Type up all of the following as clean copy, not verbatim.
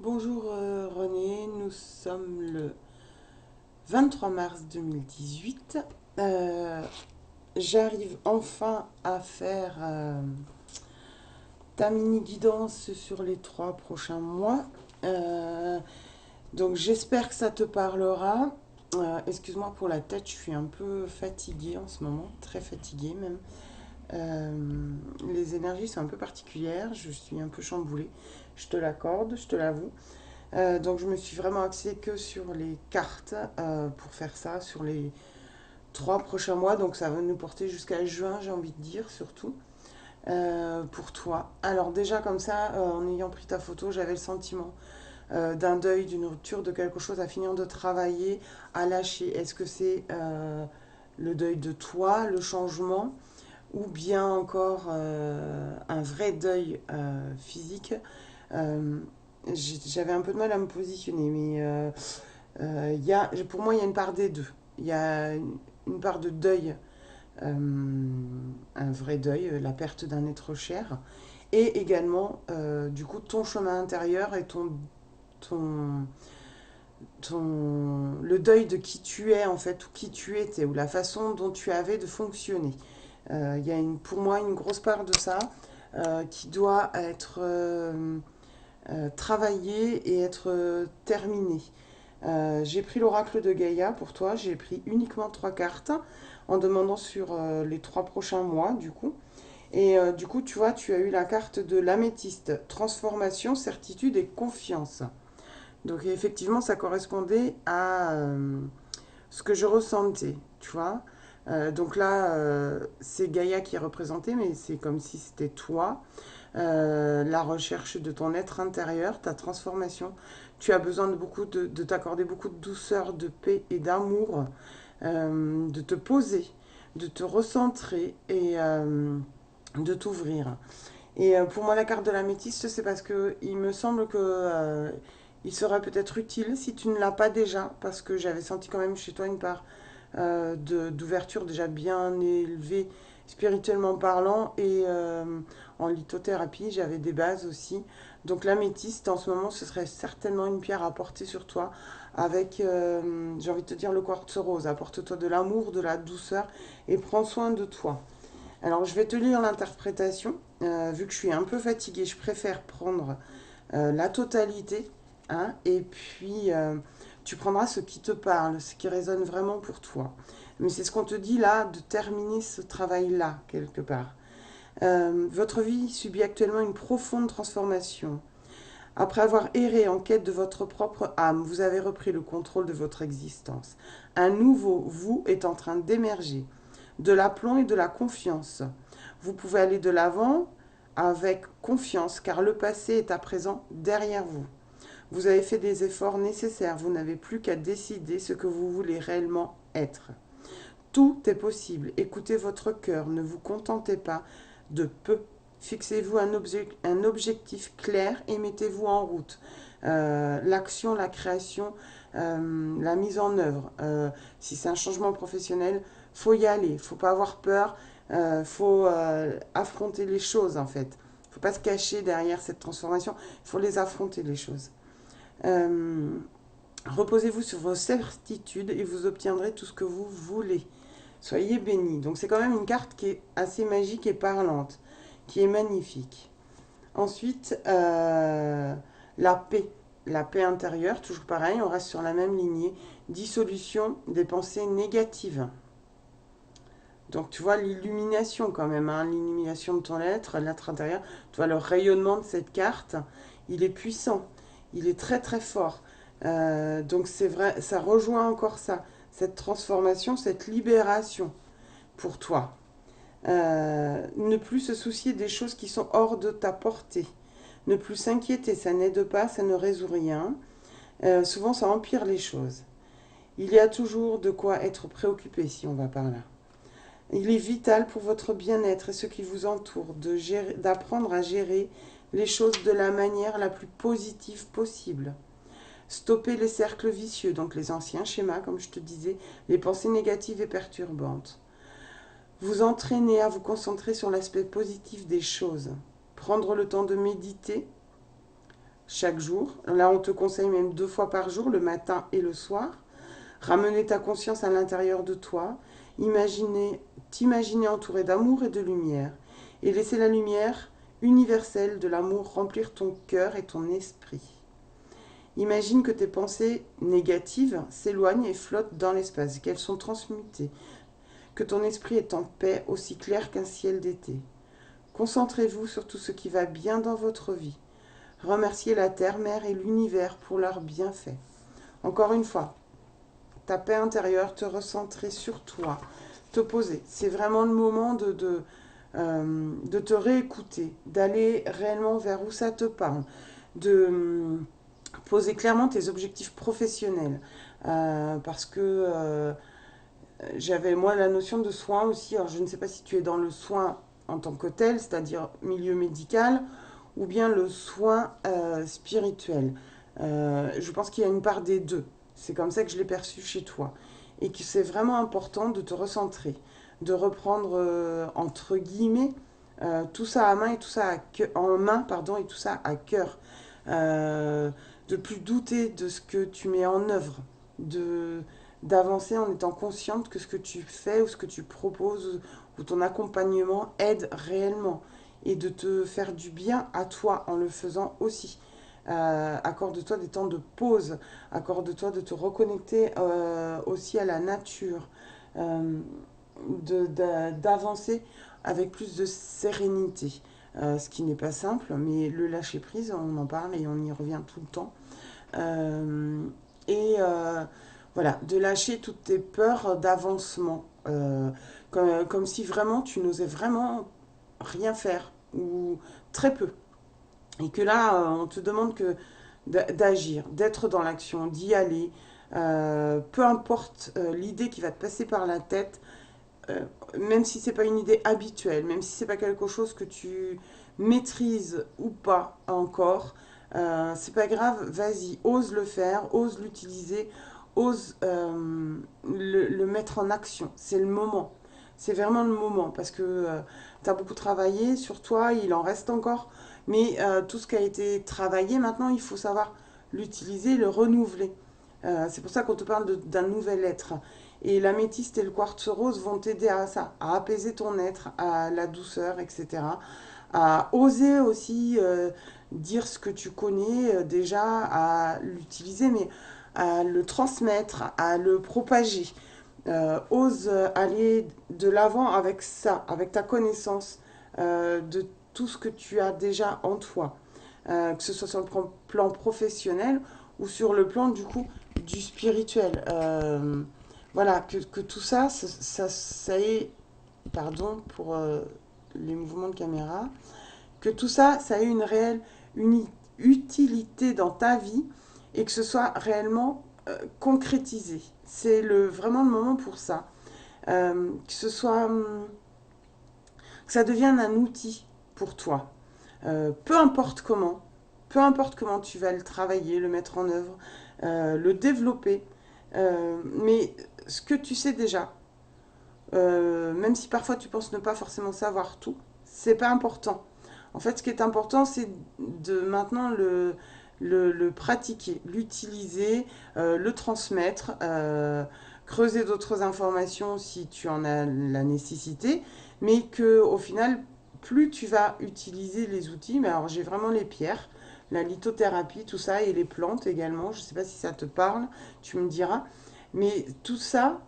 Bonjour René, nous sommes le 23 mars 2018. Euh, J'arrive enfin à faire ta mini guidance sur les 3 prochains mois. Euh, donc j'espère que ça te parlera. Excuse-moi pour la tête, je suis un peu fatiguée en ce moment, très fatiguée même. Les énergies sont un peu particulières, je suis un peu chamboulée, je te l'accorde, je te l'avoue. Donc je me suis vraiment axée que sur les cartes pour faire ça, sur les 3 prochains mois. Donc ça va nous porter jusqu'à juin, j'ai envie de dire, surtout pour toi. Alors déjà comme ça, en ayant pris ta photo, j'avais le sentiment d'un deuil, d'une rupture, de quelque chose à finir de travailler, à lâcher. Est-ce que c'est le deuil de toi, le changement, ou bien encore un vrai deuil physique? Euh, J'avais un peu de mal à me positionner, mais pour moi, il y a une part des deux. Il y a une part de deuil, un vrai deuil, la perte d'un être cher, et également, du coup, ton chemin intérieur et ton, le deuil de qui tu es, en fait, ou qui tu étais, ou la façon dont tu avais de fonctionner. Il y a pour moi une grosse part de ça qui doit être travaillée et être terminée. J'ai pris l'oracle de Gaïa pour toi, j'ai pris uniquement 3 cartes en demandant sur les 3 prochains mois du coup. Et du coup, tu vois, tu as eu la carte de l'améthyste, transformation, certitude et confiance. Donc effectivement, ça correspondait à ce que je ressentais, tu vois. Donc là, c'est Gaïa qui est représentée, mais c'est comme si c'était toi. La recherche de ton être intérieur, ta transformation. Tu as besoin de t'accorder beaucoup de douceur, de paix et d'amour, de te poser, de te recentrer et de t'ouvrir. Et pour moi, la carte de l'améthyste, c'est parce que il me semble que il serait peut-être utile si tu ne l'as pas déjà, parce que j'avais senti quand même chez toi une part d'ouverture déjà bien élevée spirituellement parlant et en lithothérapie j'avais des bases aussi. Donc l'améthyste en ce moment ce serait certainement une pierre à porter sur toi avec j'ai envie de te dire le quartz rose. Apporte-toi de l'amour, de la douceur et prends soin de toi. Alors je vais te lire l'interprétation. Vu que je suis un peu fatiguée, je préfère prendre la totalité, hein, et puis tu prendras ce qui te parle, ce qui résonne vraiment pour toi. Mais c'est ce qu'on te dit là, de terminer ce travail-là, quelque part. Votre vie subit actuellement une profonde transformation. Après avoir erré en quête de votre propre âme, vous avez repris le contrôle de votre existence. Un nouveau vous est en train d'émerger, de l'aplomb et de la confiance. Vous pouvez aller de l'avant avec confiance car le passé est à présent derrière vous. Vous avez fait des efforts nécessaires, vous n'avez plus qu'à décider ce que vous voulez réellement être. Tout est possible, écoutez votre cœur, ne vous contentez pas de peu. Fixez-vous un objectif clair et mettez-vous en route. L'action, la création, la mise en œuvre. Si c'est un changement professionnel, faut y aller, faut pas avoir peur, faut affronter les choses en fait. Faut pas se cacher derrière cette transformation, il faut les affronter les choses. Euh, Reposez-vous sur vos certitudes et vous obtiendrez tout ce que vous voulez. Soyez bénis. Donc c'est quand même une carte qui est assez magique et parlante, qui est magnifique. Ensuite, la paix. La paix intérieure, toujours pareil, on reste sur la même lignée. Dissolution des pensées négatives. Donc tu vois l'illumination quand même, hein, l'illumination de ton l'être intérieur. Tu vois le rayonnement de cette carte, il est puissant, il est très très fort. Donc c'est vrai, ça rejoint encore ça, cette transformation, cette libération pour toi. Ne plus se soucier des choses qui sont hors de ta portée. Ne plus s'inquiéter, ça n'aide pas, ça ne résout rien. Souvent, ça empire les choses. Il y a toujours de quoi être préoccupé si on va par là. Il est vital pour votre bien-être et ceux qui vous entourent d'apprendre à gérer les choses de la manière la plus positive possible. Stopper les cercles vicieux, donc les anciens schémas, comme je te disais, les pensées négatives et perturbantes. Vous entraîner à vous concentrer sur l'aspect positif des choses. Prendre le temps de méditer, chaque jour. Là, on te conseille même 2 fois par jour, le matin et le soir. Ramener ta conscience à l'intérieur de toi. T'imaginer entouré d'amour et de lumière. Et laisser la lumière universelle de l'amour remplir ton cœur et ton esprit. Imagine que tes pensées négatives s'éloignent et flottent dans l'espace, qu'elles sont transmutées, que ton esprit est en paix aussi clair qu'un ciel d'été. Concentrez-vous sur tout ce qui va bien dans votre vie. Remerciez la terre, mer et l'univers pour leurs bienfaits. Encore une fois, ta paix intérieure, te recentrer sur toi, te poser. C'est vraiment le moment de te réécouter, d'aller réellement vers où ça te parle, de poser clairement tes objectifs professionnels. Parce que j'avais moi la notion de soin aussi. Alors je ne sais pas si tu es dans le soin en tant que tel, c'est-à-dire milieu médical, ou bien le soin spirituel. Je pense qu'il y a une part des deux. C'est comme ça que je l'ai perçu chez toi. Et que c'est vraiment important de te recentrer, de reprendre entre guillemets tout ça à main et tout ça en main, pardon, et tout ça à cœur. De plus douter de ce que tu mets en œuvre, de d'avancer en étant consciente que ce que tu fais ou ce que tu proposes ou ton accompagnement aide réellement et de te faire du bien à toi en le faisant aussi. Accorde-toi des temps de pause, accorde-toi de te reconnecter aussi à la nature, euh, d'avancer avec plus de sérénité. Ce qui n'est pas simple, mais le lâcher prise, on en parle et on y revient tout le temps. Euh, et voilà, de lâcher toutes tes peurs d'avancement, comme si vraiment tu n'osais vraiment rien faire ou très peu. Et que là, on te demande que d'agir, d'être dans l'action, d'y aller, peu importe l'idée qui va te passer par la tête, euh, même si c'est pas une idée habituelle, même si c'est pas quelque chose que tu maîtrises ou pas encore, c'est pas grave, vas-y, ose le faire, ose l'utiliser, ose le mettre en action. C'est le moment. C'est vraiment le moment parce que tu as beaucoup travaillé sur toi, il en reste encore, mais tout ce qui a été travaillé, maintenant, il faut savoir l'utiliser, le renouveler. C'est pour ça qu'on te parle d'un nouvel être. Et l'améthyste et le quartz rose vont t'aider à ça, à apaiser ton être, à la douceur, etc. À oser aussi dire ce que tu connais déjà, à l'utiliser, mais à le transmettre, à le propager. Ose aller de l'avant avec ça, avec ta connaissance de tout ce que tu as déjà en toi, que ce soit sur le plan professionnel ou sur le plan du coup du spirituel. Voilà, que tout ça, ça ait, pardon pour les mouvements de caméra, que tout ça, ça ait une réelle utilité dans ta vie et que ce soit réellement concrétisé. C'est vraiment le moment pour ça. Que ce soit, que ça devienne un outil pour toi. Peu importe comment tu vas le travailler, le mettre en œuvre, le développer, mais ce que tu sais déjà, même si parfois tu penses ne pas forcément savoir tout, c'est pas important. En fait, ce qui est important, c'est de maintenant le pratiquer, l'utiliser, le transmettre, creuser d'autres informations si tu en as la nécessité, mais que au final, plus tu vas utiliser les outils, mais alors j'ai vraiment les pierres, la lithothérapie, tout ça, et les plantes également, je ne sais pas si ça te parle, tu me diras, mais tout ça,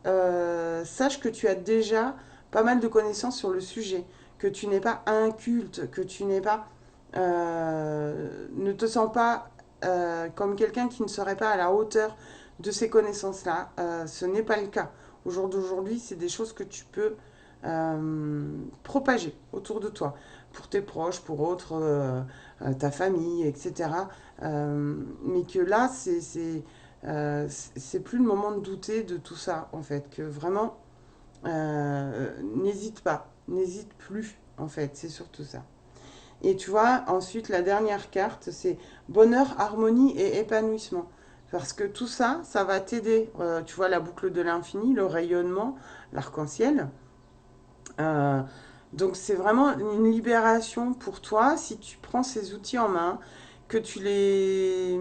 sache que tu as déjà pas mal de connaissances sur le sujet, que tu n'es pas inculte, que tu n'es pas, ne te sens pas comme quelqu'un qui ne serait pas à la hauteur de ces connaissances-là. Ce n'est pas le cas. Au jour d'aujourd'hui, c'est des choses que tu peux propager autour de pour tes proches, pour autres, ta famille, etc. Mais que là, c'est plus le moment de douter de tout ça, en fait. Que vraiment, n'hésite pas, n'hésite plus, en fait. C'est surtout ça. Et tu vois, ensuite, la dernière carte, c'est bonheur, harmonie et épanouissement. Parce que tout ça, ça va t'aider. Tu vois, la boucle de l'infini, le rayonnement, l'arc-en-ciel. Euh, donc c'est vraiment une libération pour toi si tu prends ces outils en main, que tu les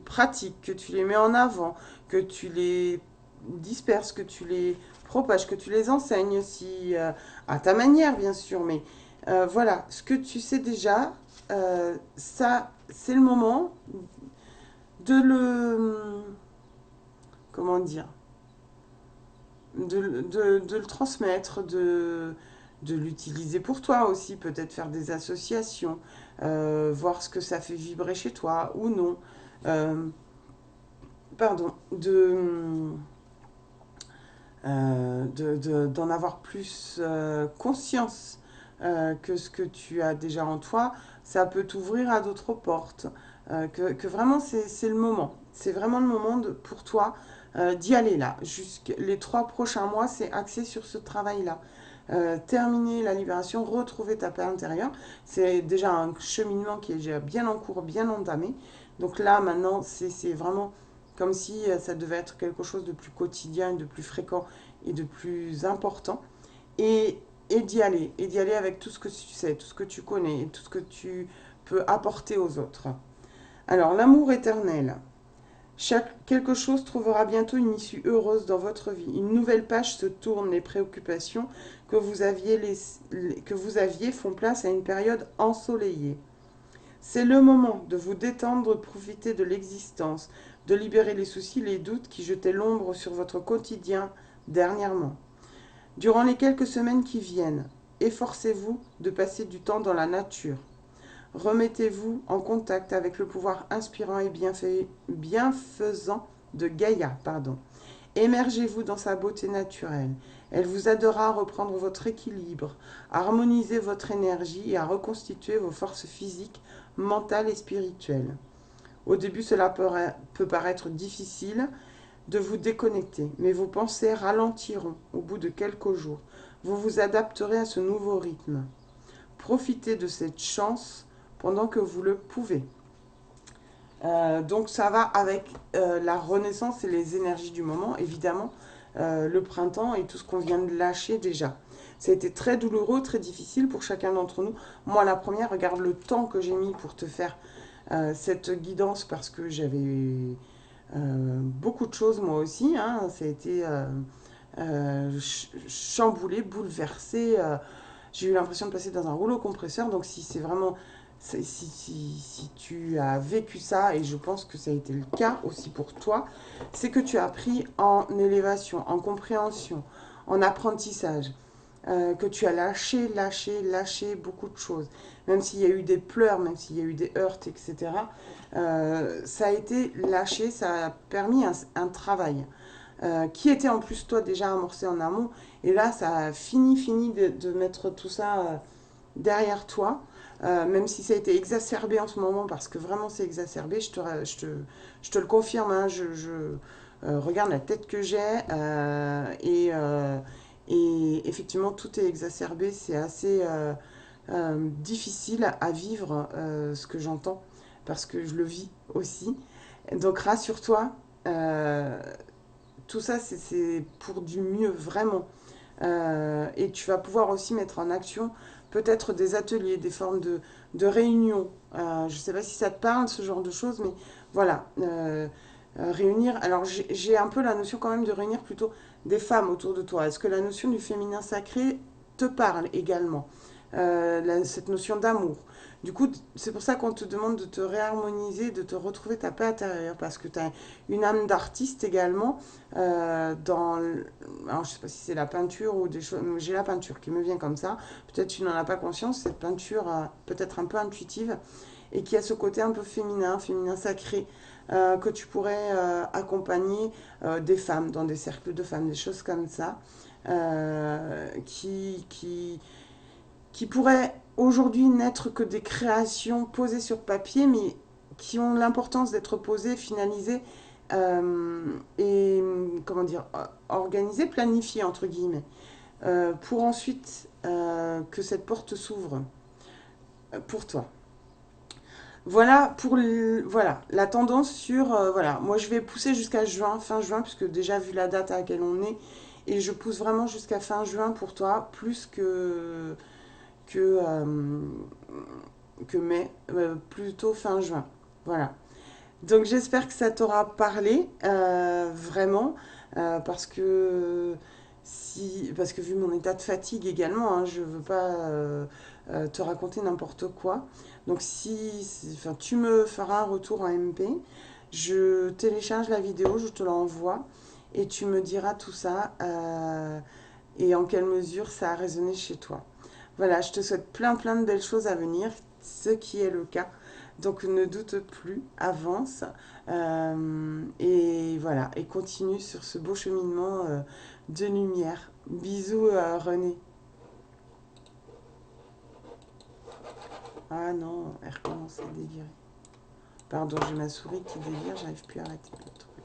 pratiques, que tu les mets en avant, que tu les disperses, que tu les propages, que tu les enseignes aussi, à ta manière bien sûr, mais voilà, ce que tu sais déjà, ça, c'est le moment de le, comment dire, de le transmettre, de l'utiliser pour toi aussi, peut-être faire des associations, voir ce que ça fait vibrer chez toi ou non. Euh, pardon, d'en avoir plus conscience que ce que tu as déjà en toi, ça peut t'ouvrir à d'autres portes. Que vraiment, c'est le moment. C'est vraiment le moment pour toi d'y aller là. Les 3 prochains mois, c'est axé sur ce travail-là. Terminer la libération, retrouver ta paix intérieure. C'est déjà un cheminement qui est déjà bien en cours, bien entamé. Donc là, maintenant, c'est vraiment comme si ça devait être quelque chose de plus quotidien, de plus fréquent et de plus important. Et, et d'y aller avec tout ce que tu sais, tout ce que tu connais, et tout ce que tu peux apporter aux autres. Alors, l'amour éternel. Quelque chose trouvera bientôt une issue heureuse dans votre vie. Une nouvelle page se tourne, les préoccupations que vous aviez font place à une période ensoleillée. C'est le moment de vous détendre, de profiter de l'existence, de libérer les soucis, les doutes qui jetaient l'ombre sur votre quotidien dernièrement. Durant les quelques semaines qui viennent, efforcez-vous de passer du temps dans la nature. Remettez-vous en contact avec le pouvoir inspirant et bienfaisant de Gaïa. Émergez-vous dans sa beauté naturelle. Elle vous aidera à reprendre votre équilibre, à harmoniser votre énergie et à reconstituer vos forces physiques, mentales et spirituelles. Au début, cela peut paraître difficile de vous déconnecter, mais vos pensées ralentiront au bout de quelques jours. Vous vous adapterez à ce nouveau rythme. Profitez de cette chance pendant que vous le pouvez. Donc ça va avec la renaissance et les énergies du moment, évidemment, le printemps et tout ce qu'on vient de lâcher déjà. Ça a été très douloureux, très difficile pour chacun d'entre nous. Moi, la première, regarde le temps que j'ai mis pour te faire cette guidance parce que j'avais beaucoup de choses moi aussi. Hein. Ça a été chamboulé, bouleversé. J'ai eu l'impression de passer dans un rouleau compresseur. Donc si c'est vraiment si tu as vécu ça, et je pense que ça a été le cas aussi pour toi, c'est que tu as appris en élévation, en compréhension, en apprentissage, que tu as lâché beaucoup de choses. Même s'il y a eu des pleurs, même s'il y a eu des heurts, etc. Ça a été lâché, ça a permis un travail. Qui était en plus toi déjà amorcé en amont. Et là, ça a fini de mettre tout ça derrière toi. Même si ça a été exacerbé en ce moment, parce que vraiment c'est exacerbé, je te le confirme, hein, regarde la tête que j'ai, et effectivement tout est exacerbé, c'est assez difficile à vivre, ce que j'entends, parce que je le vis aussi. Donc rassure-toi, tout ça c'est pour du mieux, vraiment. Et tu vas pouvoir aussi mettre en action peut-être des ateliers, des formes de réunions. Je ne sais pas si ça te parle, ce genre de choses, mais voilà. Réunir. Alors j'ai un peu la notion quand même de réunir plutôt des femmes autour de toi. Est-ce que la notion du féminin sacré te parle également? Cette notion d'amour. Du coup, c'est pour ça qu'on te demande de te réharmoniser, de te retrouver ta paix intérieure, parce que tu as une âme d'artiste également. Alors, je ne sais pas si c'est la peinture ou des choses, mais j'ai la peinture qui me vient comme ça. Peut-être tu n'en as pas conscience, cette peinture peut-être un peu intuitive, et qui a ce côté un peu féminin, féminin sacré, que tu pourrais accompagner des femmes, dans des cercles de femmes, des choses comme ça, qui pourraient aujourd'hui n'être que des créations posées sur papier, mais qui ont l'importance d'être posées, finalisées, et comment dire, organisées, planifiées entre guillemets, pour ensuite que cette porte s'ouvre pour toi. Voilà pour voilà, la tendance sur... voilà, moi je vais pousser jusqu'à juin, fin juin, puisque déjà vu la date à laquelle on est, et je pousse vraiment jusqu'à fin juin pour toi, plus que que mai, plutôt fin juin. Voilà. Donc j'espère que ça t'aura parlé, vraiment, parce que parce que vu mon état de fatigue également, hein, je veux pas te raconter n'importe quoi. Donc enfin, tu me feras un retour en MP, je télécharge la vidéo, je te l'envoie et tu me diras tout ça et en quelle mesure ça a résonné chez toi. Voilà, je te souhaite plein plein de belles choses à venir, ce qui est le cas. Donc ne doute plus, avance et voilà, et continue sur ce beau cheminement de lumière. Bisous René. Ah non, elle recommence à délirer. Pardon, j'ai ma souris qui délire, j'arrive plus à arrêter le truc.